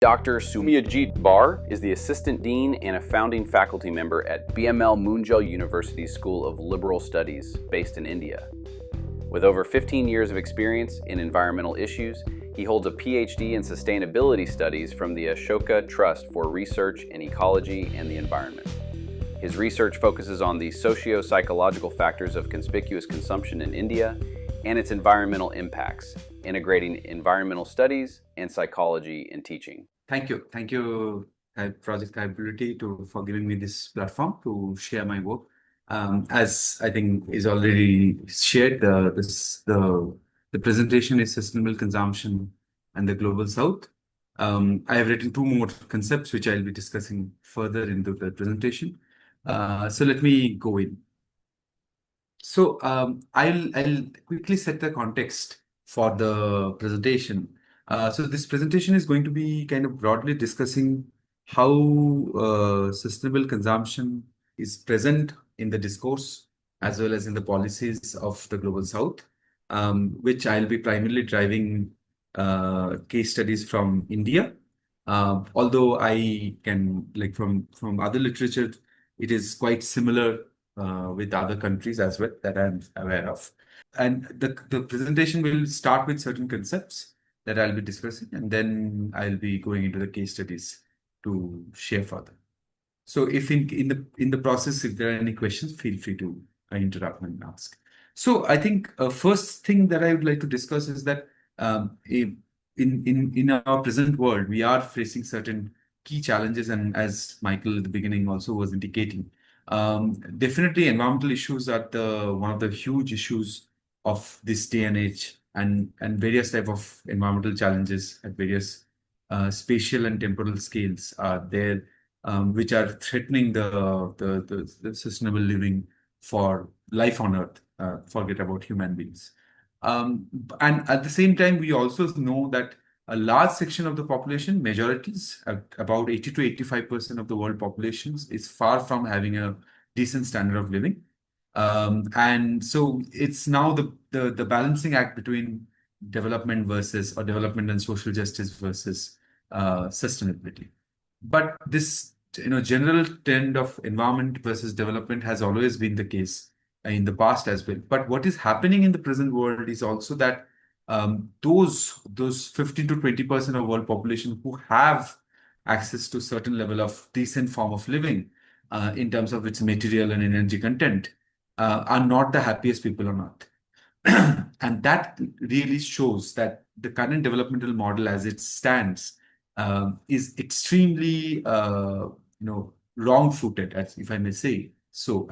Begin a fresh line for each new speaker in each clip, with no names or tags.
Dr. Soumyajit Bhar is the Assistant Dean and a founding faculty member at BML Munjal University School of Liberal Studies, based in India. With over 15 years of experience in environmental issues, he holds a PhD in Sustainability Studies from the Ashoka Trust for Research in Ecology and the Environment. His research focuses on the socio-psychological factors of conspicuous consumption in India and its environmental impacts, integrating environmental studies and psychology in teaching.
Thank you. Thank you, Project Thrivability, for giving me this platform to share my work. As I think is already shared, the presentation is Sustainable Consumption and the Global South. I have written two more concepts, which I'll be discussing further in the presentation. So let me go in. So I'll quickly set the context for the presentation. So this presentation is going to be kind of broadly discussing how sustainable consumption is present in the discourse as well as in the policies of the Global South, which I'll be primarily driving case studies from India. Although I can, like from other literature, it is quite similar with other countries as well that I'm aware of. And the presentation will start with certain concepts that I'll be discussing, and then I'll be going into the case studies to share further. So if in the process, if there are any questions, feel free to interrupt and ask. So I think first thing that I would like to discuss is that in our present world, we are facing certain key challenges, and as Michael at the beginning also was indicating, definitely environmental issues are one of the huge issues of this day and age, and various type of environmental challenges at various spatial and temporal scales are there, which are threatening the sustainable living for life on Earth. Forget about human beings. And at the same time, we also know that a large section of the population, majorities, about 80 to 85% of the world populations, is far from having a decent standard of living. And so it's now the balancing act between development and social justice versus sustainability. But this general trend of environment versus development has always been the case in the past as well. But what is happening in the present world is also that those 15 to 20% of world population who have access to certain level of decent form of living in terms of its material and energy content are not the happiest people on Earth. And that really shows that the current developmental model as it stands is extremely wrong-footed, as if I may say so,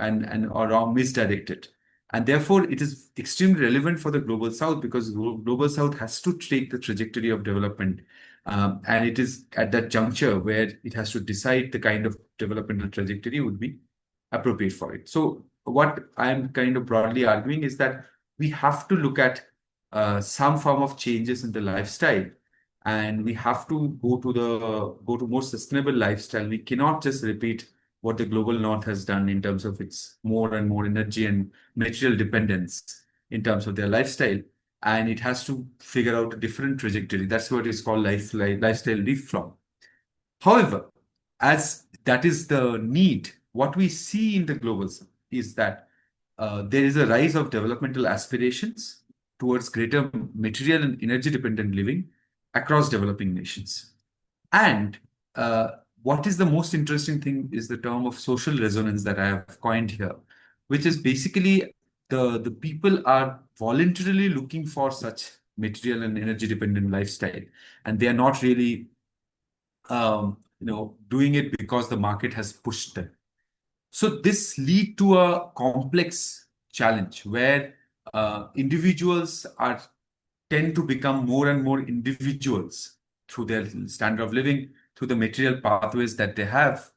or wrong misdirected. And therefore, it is extremely relevant for the Global South, because Global South has to take the trajectory of development. And it is at that juncture where it has to decide the kind of developmental trajectory would be appropriate for it. So what I'm kind of broadly arguing is that we have to look at some form of changes in the lifestyle, and we have to go to more sustainable lifestyle. We cannot just repeat what the global north has done in terms of its more and more energy and material dependence in terms of their lifestyle. And it has to figure out a different trajectory. That's what is called lifestyle reform. However, as that is the need, what we see in the global south is that there is a rise of developmental aspirations towards greater material and energy dependent living across developing nations. And what is the most interesting thing is the term of social resonance that I have coined here, which is basically the people are voluntarily looking for such material and energy dependent lifestyle, and they are not really doing it because the market has pushed them. So this leads to a complex challenge where individuals tend to become more and more individuals through their standard of living, through the material pathways that they have.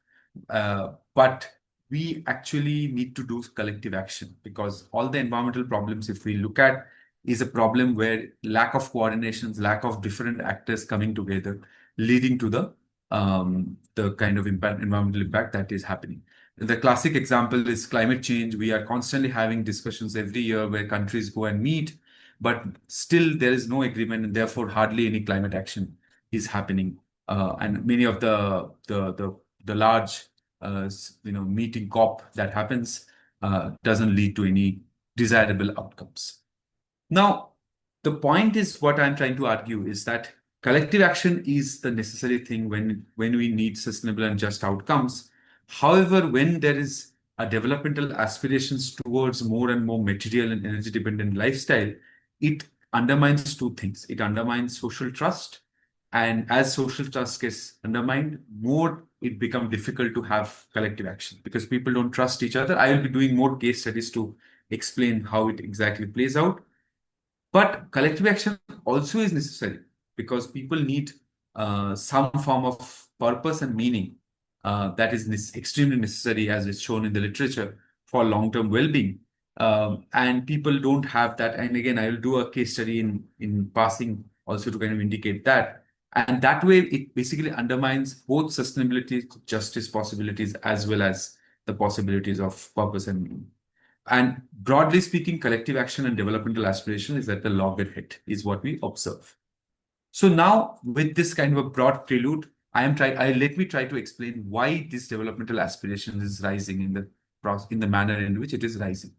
But we actually need to do collective action, because all the environmental problems, if we look at, is a problem where lack of coordinations, lack of different actors coming together, leading to the kind of environmental impact that is happening. The classic example is climate change. We are constantly having discussions every year where countries go and meet, but still there is no agreement, and therefore hardly any climate action is happening and many of the large meeting COP that happens doesn't lead to any desirable outcomes. Now, the point is, what I'm trying to argue is that collective action is the necessary thing when we need sustainable and just outcomes. However, when there is a developmental aspirations towards more and more material and energy dependent lifestyle, it undermines two things. It undermines social trust. And as social trust gets undermined, more it becomes difficult to have collective action because people don't trust each other. I will be doing more case studies to explain how it exactly plays out. But collective action also is necessary because people need some form of purpose and meaning that is extremely necessary, as is shown in the literature, for long-term well-being. And people don't have that. And again, I will do a case study in passing also to kind of indicate that. And that way, it basically undermines both sustainability, justice possibilities, as well as the possibilities of purpose and meaning. And broadly speaking, collective action and developmental aspiration is at the loggerhead, is what we observe. So now, with this kind of a broad prelude, let me try to explain why this developmental aspiration is rising in the manner in which it is rising.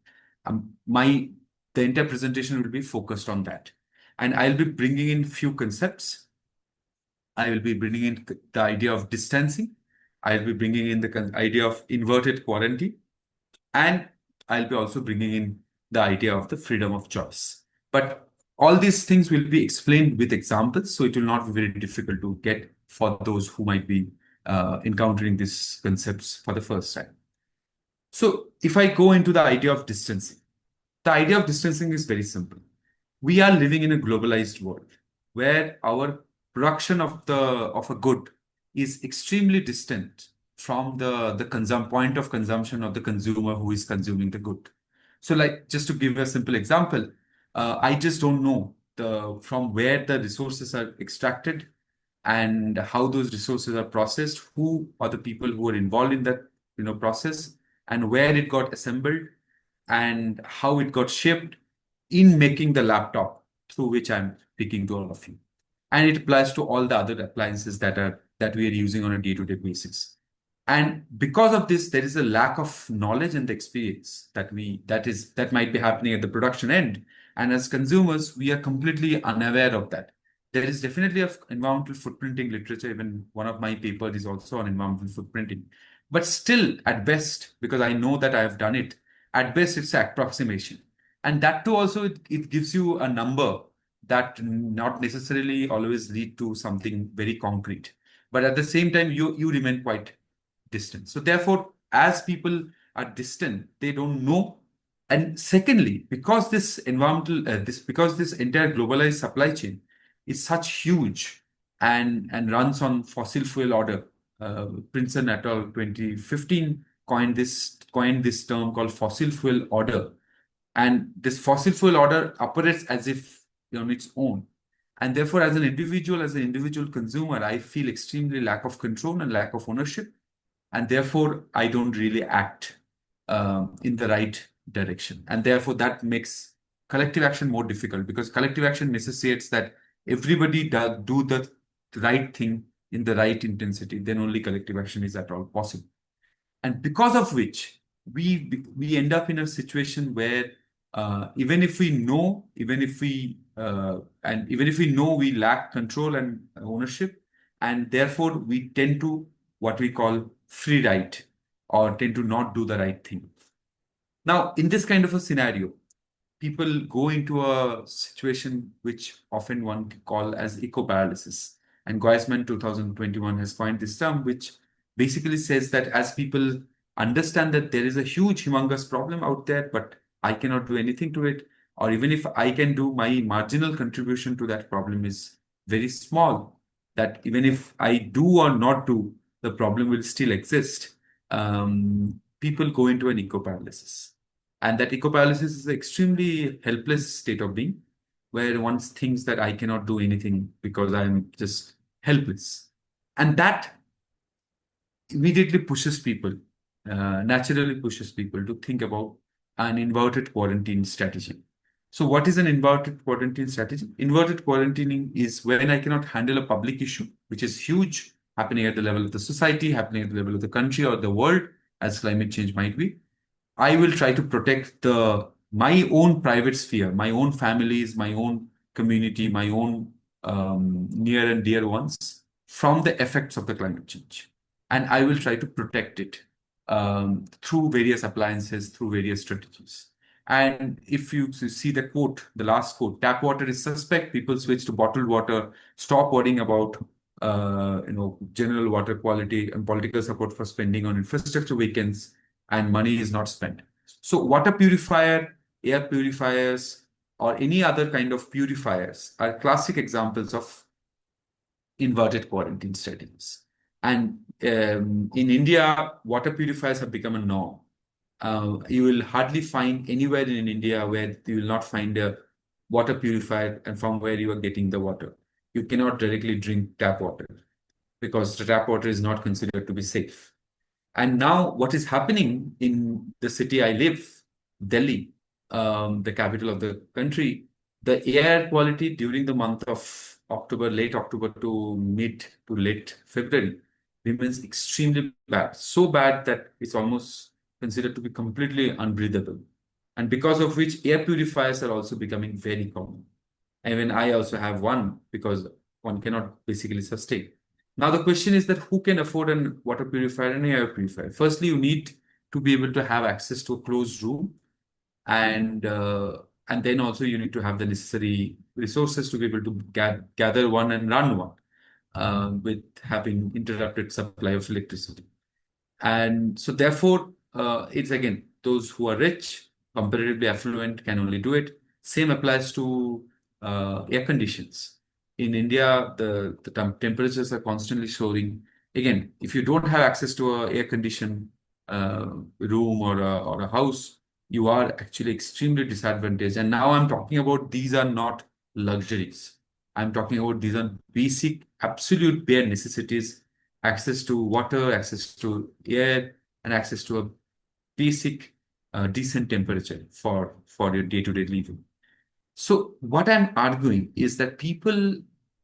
The entire presentation will be focused on that, and I'll be bringing in few concepts. I will be bringing in the idea of distancing. I'll be bringing in the idea of inverted quarantine, and I'll be also bringing in the idea of the freedom of choice. But all these things will be explained with examples, so it will not be very difficult to get for those who might be encountering these concepts for the first time. So if I go into the idea of distancing, the idea of distancing is very simple. We are living in a globalized world where our production of a good is extremely distant from the point of consumption of the consumer who is consuming the good. So, like, just to give a simple example, I just don't know from where the resources are extracted and how those resources are processed, who are the people who are involved in that process, and where it got assembled and how it got shipped in making the laptop through which I'm speaking to all of you. And it applies to all the other appliances that we are using on a day-to-day basis. And because of this, there is a lack of knowledge and experience that might be happening at the production end. And as consumers, we are completely unaware of that. There is definitely an environmental footprinting literature. Even one of my papers is also on environmental footprinting. But still, at best, because I know that I have done it, at best it's an approximation. And that too also, it gives you a number that not necessarily always lead to something very concrete. But at the same time, you remain quite distant. So therefore, as people are distant, they don't know. And secondly, because this because this entire globalized supply chain is such huge and runs on fossil fuel order, Princeton et al. 2015 coined this term called fossil fuel order. And this fossil fuel order operates as if on its own. And therefore, as an individual consumer, I feel extremely lack of control and lack of ownership. And therefore, I don't really act in the right direction. And therefore, that makes collective action more difficult because collective action necessitates that everybody do the right thing in the right intensity. Then only collective action is at all possible. And because of which, we end up in a situation where even if we know we lack control and ownership, and therefore we tend to what we call free ride or tend to not do the right thing. Now, in this kind of a scenario, people go into a situation which often one can call as eco-paralysis. And Goisman 2021 has coined this term, which basically says that as people understand that there is a huge, humongous problem out there, but I cannot do anything to it, or even if I can do, my marginal contribution to that problem is very small, that even if I do or not do, the problem will still exist. People go into an eco-paralysis. And that eco-paralysis is an extremely helpless state of being, where one thinks that I cannot do anything because I'm just helpless. And that immediately naturally pushes people to think about an inverted quarantine strategy. So what is an inverted quarantine strategy? Inverted quarantining is when I cannot handle a public issue, which is huge, happening at the level of the society, happening at the level of the country or the world, as climate change might be. I will try to protect my own private sphere, my own families, my own community, my own near and dear ones from the effects of the climate change. And I will try to protect it through various appliances, through various strategies. And if you see the quote, the last quote, tap water is suspect, people switch to bottled water, stop worrying about general water quality and political support for spending on infrastructure weekends, and money is not spent. So water purifier, air purifiers, or any other kind of purifiers are classic examples of inverted quarantine strategies. And in India, water purifiers have become a norm. You will hardly find anywhere in India where you will not find a water purifier and from where you are getting the water. You cannot directly drink tap water because the tap water is not considered to be safe. And now, what is happening in the city I live, Delhi, the capital of the country, the air quality during the month of October, late October to mid to late February, remains extremely bad. So bad that it's almost considered to be completely unbreathable. And because of which, air purifiers are also becoming very common. Even I also have one because one cannot basically sustain. Now, the question is that who can afford a water purifier and air purifier? Firstly, you need to be able to have access to a closed room, and then also you need to have the necessary resources to be able to gather one and run one with having interrupted supply of electricity. And so, therefore, it's again those who are rich, comparatively affluent, can only do it. Same applies to air conditions. In India, the temperatures are constantly soaring. Again, if you don't have access to a air conditioned room or a house, you are actually extremely disadvantaged. And now I'm talking about these are not luxuries. I'm talking about these are basic, absolute bare necessities: access to water, access to air, and access to a basic, decent temperature for your day-to-day living. So what I'm arguing is that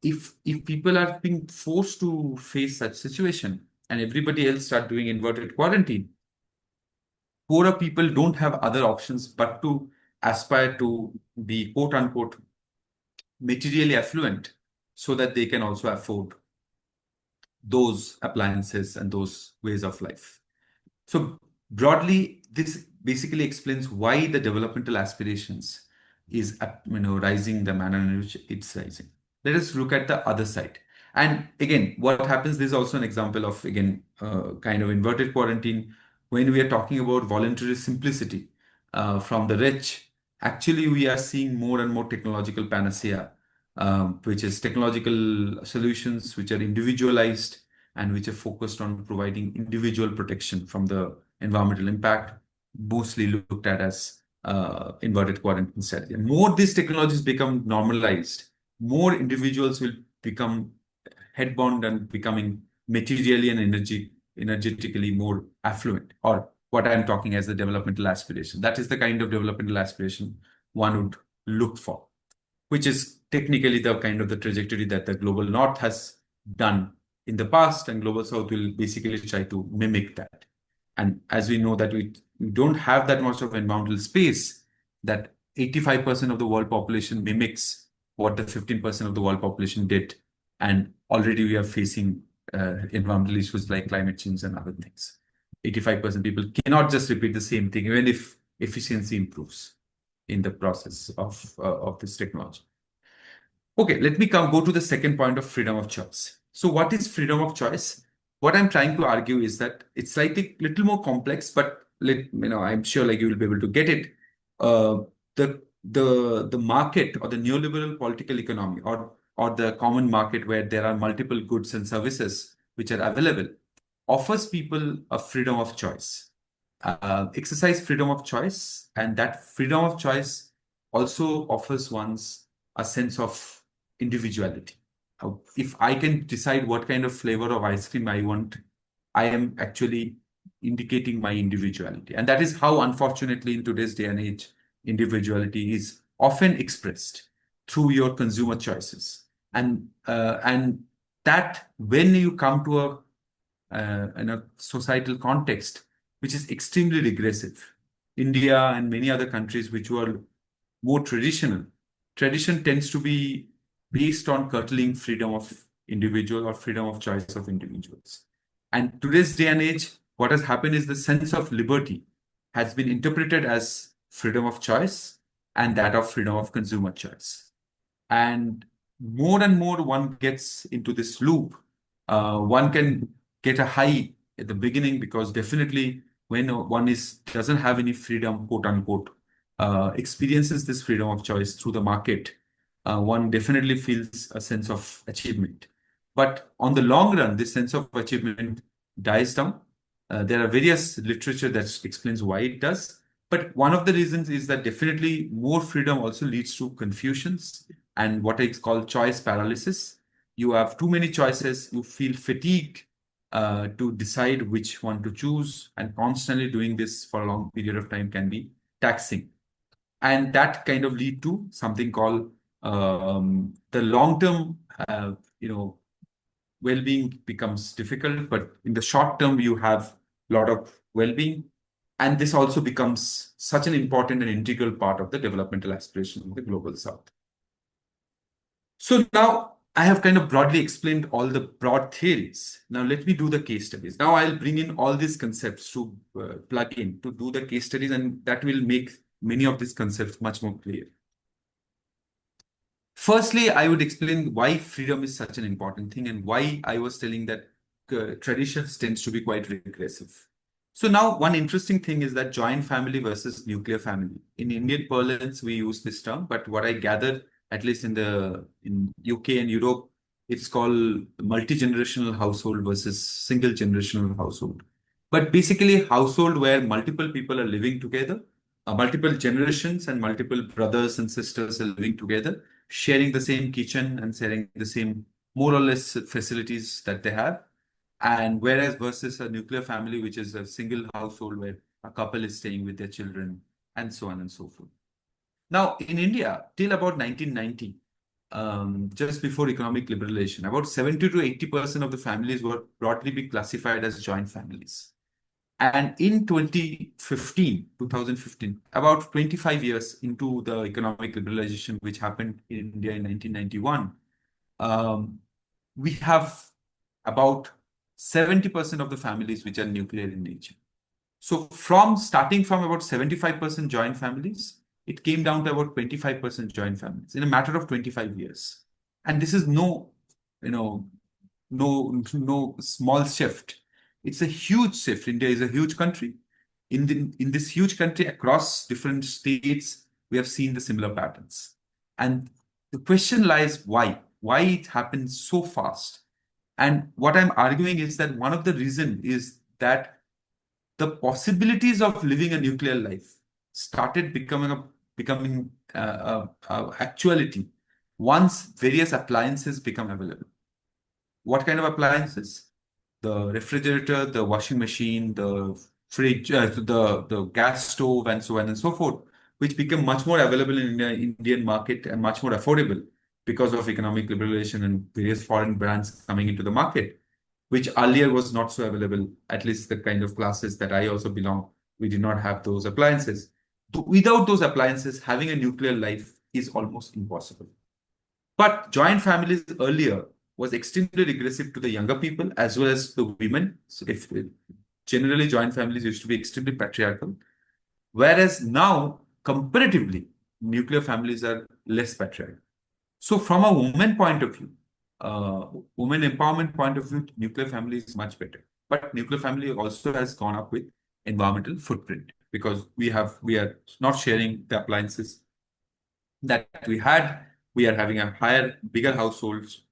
if people are being forced to face such situation and everybody else start doing inverted quarantine, poorer people don't have other options but to aspire to be quote unquote materially affluent so that they can also afford those appliances and those ways of life. So broadly, this basically explains why the developmental aspirations is rising the manner in which it's rising. Let us look at the other side. And again, what happens, this is also an example of, again, kind of inverted quarantine. When we are talking about voluntary simplicity from the rich, actually we are seeing more and more technological panacea, which is technological solutions which are individualized and which are focused on providing individual protection from the environmental impact, mostly looked at as inverted quarantine strategy. And more these technologies become normalized, more individuals will become headbound and becoming materially and energetically more affluent, or what I'm talking as the developmental aspiration. That is the kind of developmental aspiration one would look for, which is technically the kind of the trajectory that the global north has done in the past, and global south will basically try to mimic that. And as we know that we don't have that much of environmental space, that 85% of the world population mimics what the 15% of the world population did. And already we are facing environmental issues like climate change and other things. 85% people cannot just repeat the same thing, even if efficiency improves in the process of this technology. Okay, let me go to the second point of freedom of choice. So what is freedom of choice? What I'm trying to argue is that it's slightly little more complex, but I'm sure like you will be able to get it. The market or the neoliberal political economy or the common market where there are multiple goods and services which are available offers people a freedom of choice. Exercise freedom of choice, and that freedom of choice also offers one's a sense of individuality. If I can decide what kind of flavor of ice cream I want, I am actually indicating my individuality. And that is how, unfortunately, in today's day and age, individuality is often expressed through your consumer choices. And that when you come to in a societal context, which is extremely regressive, India and many other countries which were more traditional, tradition tends to be based on curtailing freedom of individual or freedom of choice of individuals. And today's day and age, what has happened is the sense of liberty has been interpreted as freedom of choice and that of freedom of consumer choice. And more one gets into this loop. One can get a high at the beginning because definitely when one doesn't have any freedom, quote unquote, experiences this freedom of choice through the market, one definitely feels a sense of achievement. But on the long run, this sense of achievement dies down. There are various literature that explains why it does. But one of the reasons is that definitely more freedom also leads to confusions and what is called choice paralysis. You have too many choices, you feel fatigued to decide which one to choose, and constantly doing this for a long period of time can be taxing. And that kind of lead to something called the long-term, well-being becomes difficult, but in the short term, you have a lot of well-being. And this also becomes such an important and integral part of the developmental aspiration of the global south. So now I have kind of broadly explained all the broad theories. Now let me do the case studies. Now I'll bring in all these concepts to plug in to do the case studies, and that will make many of these concepts much more clear. Firstly, I would explain why freedom is such an important thing and why I was telling that traditions tends to be quite regressive. So now one interesting thing is that joint family versus nuclear family. In Indian parlance, we use this term, but what I gather, at least in UK and Europe, it's called multi-generational household versus single generational household. But basically, household where multiple people are living together, multiple generations and multiple brothers and sisters are living together, sharing the same kitchen and sharing the same more or less facilities that they have. And whereas versus a nuclear family, which is a single household where a couple is staying with their children and so on and so forth. Now, in India, till about 1990, just before economic liberalization, about 70 to 80% of the families were broadly be classified as joint families. And in 2015, about 25 years into the economic liberalization, which happened in India in 1991, we have about 70% of the families which are nuclear in nature. So starting from about 75% joint families, it came down to about 25% joint families in a matter of 25 years. And this is no small shift. It's a huge shift. India is a huge country. In this huge country, across different states, we have seen the similar patterns. And the question lies why? Why it happens so fast? And what I'm arguing is that one of the reasons is that the possibilities of living a nuclear life started becoming actuality once various appliances become available. What kind of appliances? The refrigerator, the washing machine, the fridge, the gas stove, and so on and so forth, which become much more available in the Indian market and much more affordable because of economic liberalization and various foreign brands coming into the market, which earlier was not so available. At least the kind of classes that I also belong, we did not have those appliances. Without those appliances, having a nuclear life is almost impossible. But joint families earlier was extremely regressive to the younger people as well as the women. So generally joint families used to be extremely patriarchal, whereas now comparatively nuclear families are less patriarchal. So from a woman point of view, women empowerment point of view, nuclear family is much better. But nuclear family also has gone up with environmental footprint because we are not sharing the appliances that we had. We are having bigger households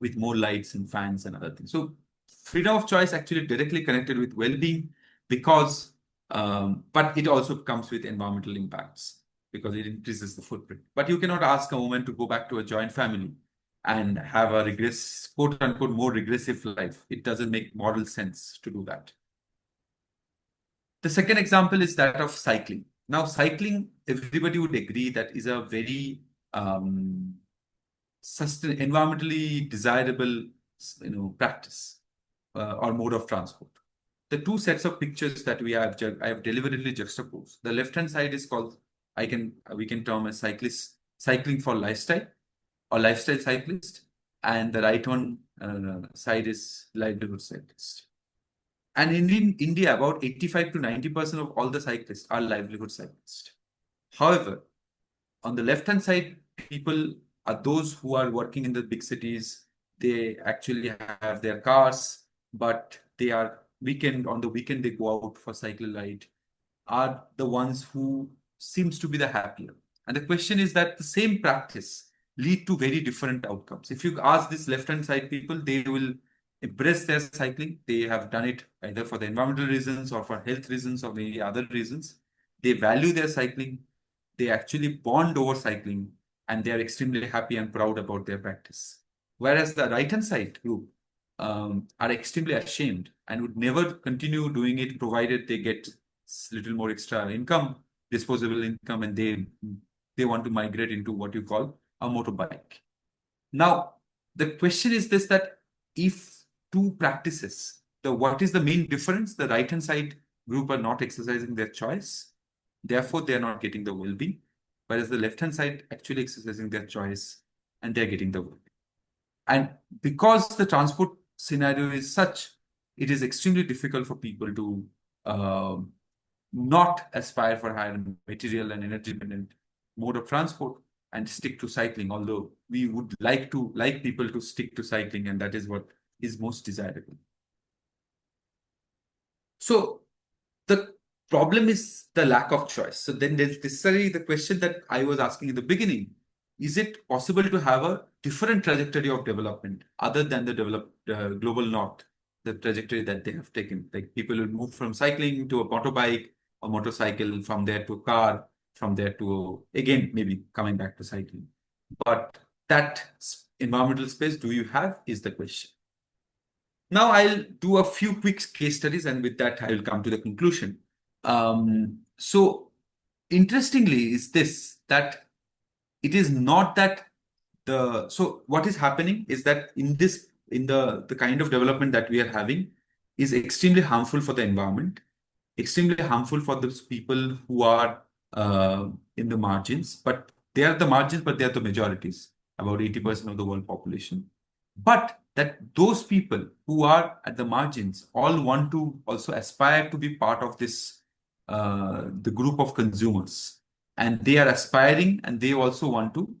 with more lights and fans and other things. So freedom of choice actually directly connected with well-being because, but it also comes with environmental impacts because it increases the footprint. But you cannot ask a woman to go back to a joint family and have a quote unquote, more regressive life. It doesn't make moral sense to do that. The second example is that of cycling. Now, cycling, everybody would agree that is a very environmentally desirable, practice or mode of transport. The two sets of pictures that I have deliberately juxtaposed. The left-hand side is called, we can term as cycling for lifestyle or lifestyle cyclist, and the right-hand side is livelihood cyclist. And in India, about 85 to 90% of all the cyclists are livelihood cyclists. However, on the left-hand side, people are those who are working in the big cities. They actually have their cars, but they are on the weekend, they go out for cycle ride, are the ones who seems to be the happier. And the question is that the same practice lead to very different outcomes. If you ask this left-hand side people, they will embrace their cycling. They have done it either for the environmental reasons or for health reasons or maybe other reasons. They value their cycling. They actually bond over cycling, and they are extremely happy and proud about their practice. Whereas the right-hand side group are extremely ashamed and would never continue doing it provided they get little more extra income, disposable income, and they want to migrate into what you call a motorbike. Now, the question is this, that if two practices, what is the main difference? The right-hand side group are not exercising their choice. Therefore, they are not getting the well-being. Whereas the left-hand side actually exercising their choice and they're getting the well-being. And because the transport scenario is such, it is extremely difficult for people to not aspire for higher material and energy dependent mode of transport and stick to cycling, although we would like people to stick to cycling, and that is what is most desirable. So the problem is the lack of choice. So then there's necessarily the question that I was asking in the beginning: is it possible to have a different trajectory of development other than the global north, the trajectory that they have taken? Like people will move from cycling to a motorbike or motorcycle, from there to a car, from there to, again, maybe coming back to cycling. But that environmental space do you have is the question. Now I'll do a few quick case studies, and with that I will come to the conclusion. So interestingly is this, that it is not that so what is happening is that in the kind of development that we are having is extremely harmful for the environment, extremely harmful for those people who are in the margins, but they are the margins, but they are the majorities, about 80% of the world population. But that those people who are at the margins all want to also aspire to be part of this, the group of consumers. And they are aspiring, and they also want to,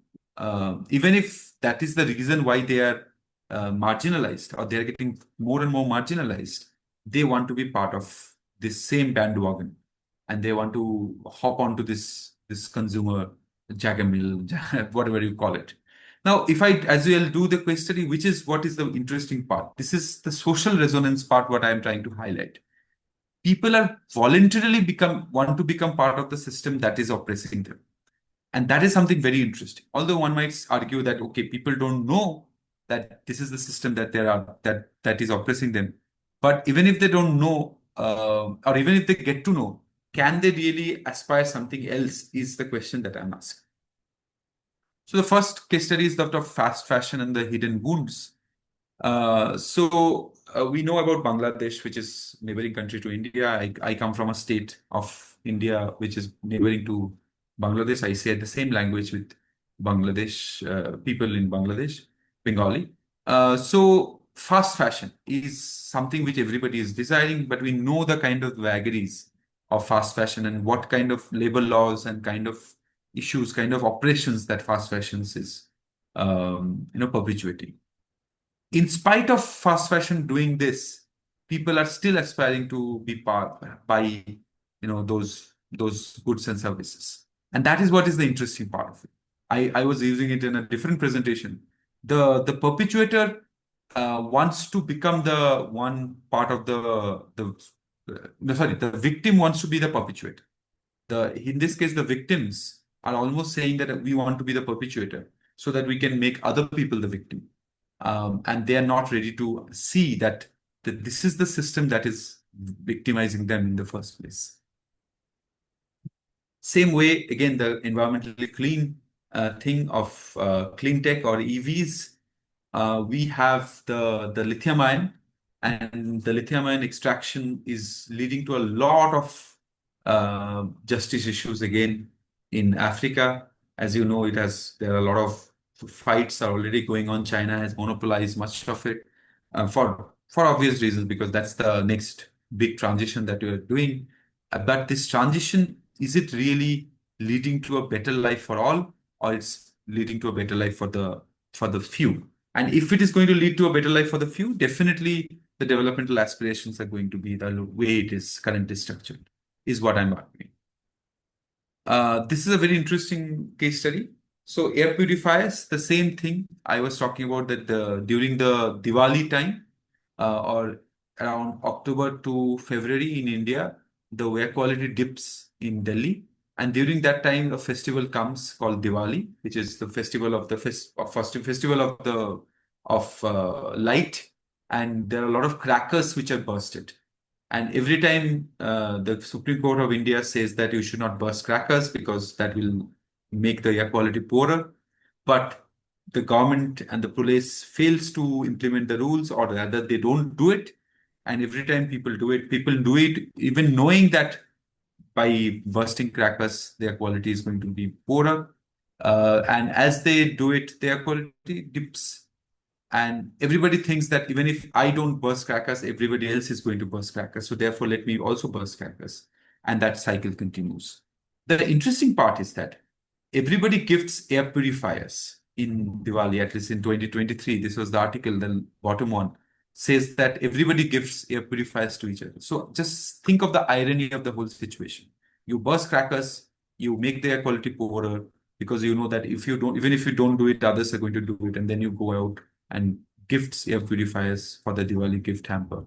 even if that is the reason why they are marginalized, or they're getting more and more marginalized, they want to be part of this same bandwagon, and they want to hop onto this consumer jagamil, whatever you call it. Now, if I as well do the case study, what is the interesting part? This is the social resonance part, what I'm trying to highlight. People are voluntarily want to become part of the system that is oppressing them. And that is something very interesting. Although one might argue that, okay, people don't know that this is the system that that is oppressing them. But even if they don't know, or even if they get to know, can they really aspire something else is the question that I'm asking. So the first case study is that of fast fashion and the hidden wounds. We know about Bangladesh, which is neighboring country to India. I come from a state of India which is neighboring to Bangladesh. I say the same language with Bangladesh people in Bangladesh, Bengali. So fast fashion is something which everybody is desiring, but we know the kind of vagaries of fast fashion and what kind of labor laws and kind of issues, kind of operations that fast fashions is perpetuating. In spite of fast fashion doing this, people are still aspiring to be by those goods and services. And that is what is the interesting part of it. I was using it in a different presentation. The perpetuator wants to become the one part of the victim wants to be the perpetuator. In this case, the victims are almost saying that we want to be the perpetuator so that we can make other people the victim. And they are not ready to see that this is the system that is victimizing them in the first place. Same way, again, the environmentally clean thing of clean tech or EVs. We have the lithium ion, and the lithium ion extraction is leading to a lot of justice issues again in Africa. As you know, there are a lot of fights are already going on. China has monopolized much of it for obvious reasons, because that's the next big transition that we are doing. But this transition, is it really leading to a better life for all, or it's leading to a better life for the few? And if it is going to lead to a better life for the few, definitely the developmental aspirations are going to be the way it is currently structured, is what I'm arguing. This is a very interesting case study. So air purifiers, the same thing I was talking about, that during the Diwali time, or around October to February in India, the air quality dips in Delhi. And during that time, a festival comes called Diwali, which is the festival of the festival of the light, and there are a lot of crackers which are bursted. And every time the Supreme Court of India says that you should not burst crackers because that will make the air quality poorer, but the government and the police fails to implement the rules, or rather they don't do it. And every time people do it even knowing that by bursting crackers, their quality is going to be poorer. And as they do it, their quality dips. And everybody thinks that even if I don't burst crackers, everybody else is going to burst crackers. So therefore, let me also burst crackers. And that cycle continues. The interesting part is that everybody gifts air purifiers in Diwali, at least in 2023. This was the article, the bottom one says that everybody gifts air purifiers to each other. So just think of the irony of the whole situation. You burst crackers, you make the air quality poorer, because you know that even if you don't do it, others are going to do it. And then you go out and gifts air purifiers for the Diwali gift hamper.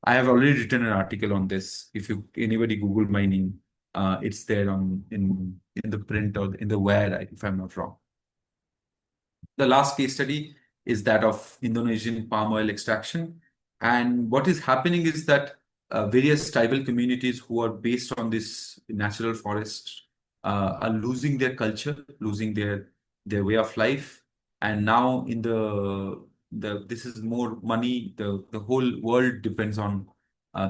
I have already written an article on this. If anybody Google my name, it's there in the print or in the wire, if I'm not wrong. The last case study is that of Indonesian palm oil extraction. And what is happening is that various tribal communities who are based on this natural forest are losing their culture, losing their way of life. And now this is more money. The whole world depends on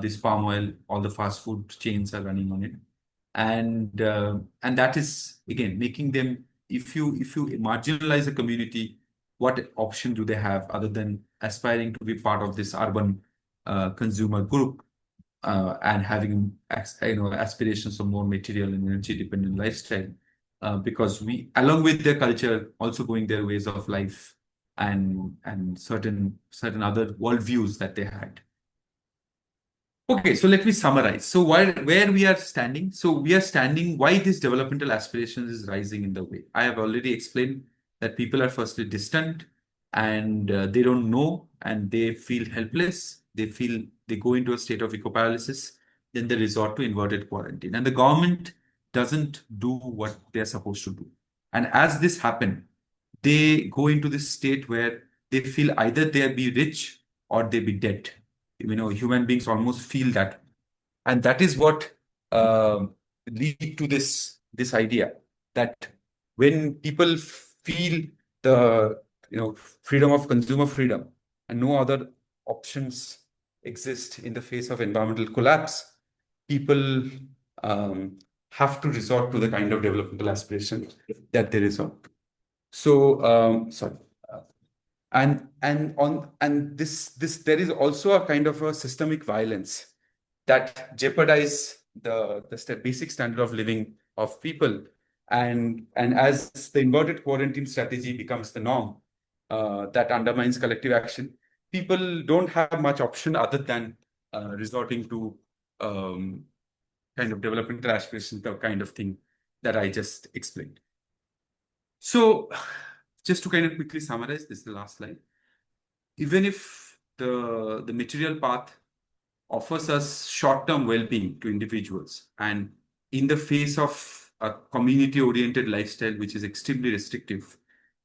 this palm oil. All the fast food chains are running on it. And that is again making them, if you marginalize a community, what option do they have other than aspiring to be part of this urban consumer group and having aspirations of more material and energy dependent lifestyle, because we, along with their culture, also going their ways of life and certain other worldviews that they had. Okay, so let me summarize. So where we are standing? So we are standing why this developmental aspirations is rising in the way. I have already explained that people are firstly distant, and they don't know, and they feel helpless. They go into a state of eco-paralysis. Then they resort to inverted quarantine, and the government doesn't do what they're supposed to do. And as this happens, they go into this state where they feel either they be rich or they be dead. Human beings almost feel that, and that is what lead to this idea that when people feel the freedom of consumer freedom and no other options exist in the face of environmental collapse, people have to resort to the kind of developmental aspiration that they resort to. So sorry. And this there is also a kind of a systemic violence that jeopardize the basic standard of living of people, and as the inverted quarantine strategy becomes the norm, that undermines collective action. People don't have much option other than resorting to kind of developmental aspirations, the kind of thing that I just explained. So just to kind of quickly summarize, this is the last slide. Even if the material path offers us short-term well-being to individuals, and in the face of a community-oriented lifestyle, which is extremely restrictive,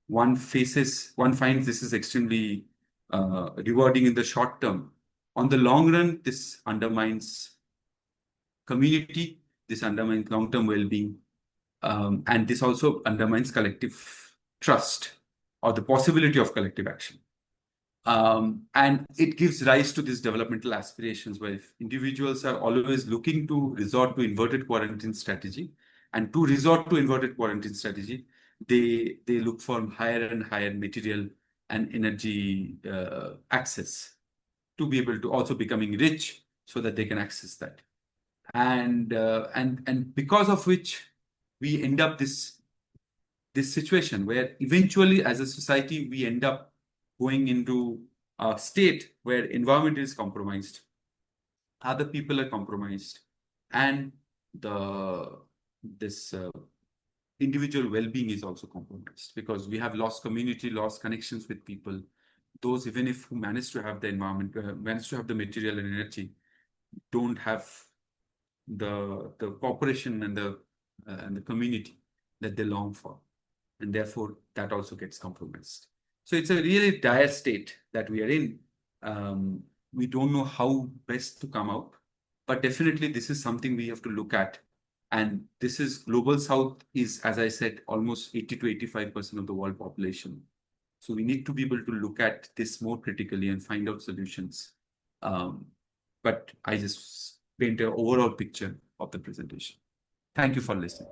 one finds this is extremely rewarding in the short term. On the long run, this undermines community, this undermines long-term well-being, And this also undermines collective trust or the possibility of collective action. And it gives rise to these developmental aspirations where if individuals are always looking to resort to inverted quarantine strategy, and to resort to inverted quarantine strategy, they look for higher and higher material and energy access to be able to also becoming rich so that they can access that. And because of which we end up this situation where eventually as a society we end up going into a state where environment is compromised, other people are compromised, and this individual well-being is also compromised because we have lost community, lost connections with people. Those even if who manage to have the environment, manage to have the material and energy, don't have the cooperation and the community that they long for, and therefore that also gets compromised. So it's a really dire state that we are in. We don't know how best to come out, but definitely this is something we have to look at. And this is Global South is, as I said, almost 80 to 85% of the world population. So we need to be able to look at this more critically and find out solutions. But I just paint an overall picture of the presentation. Thank you for listening.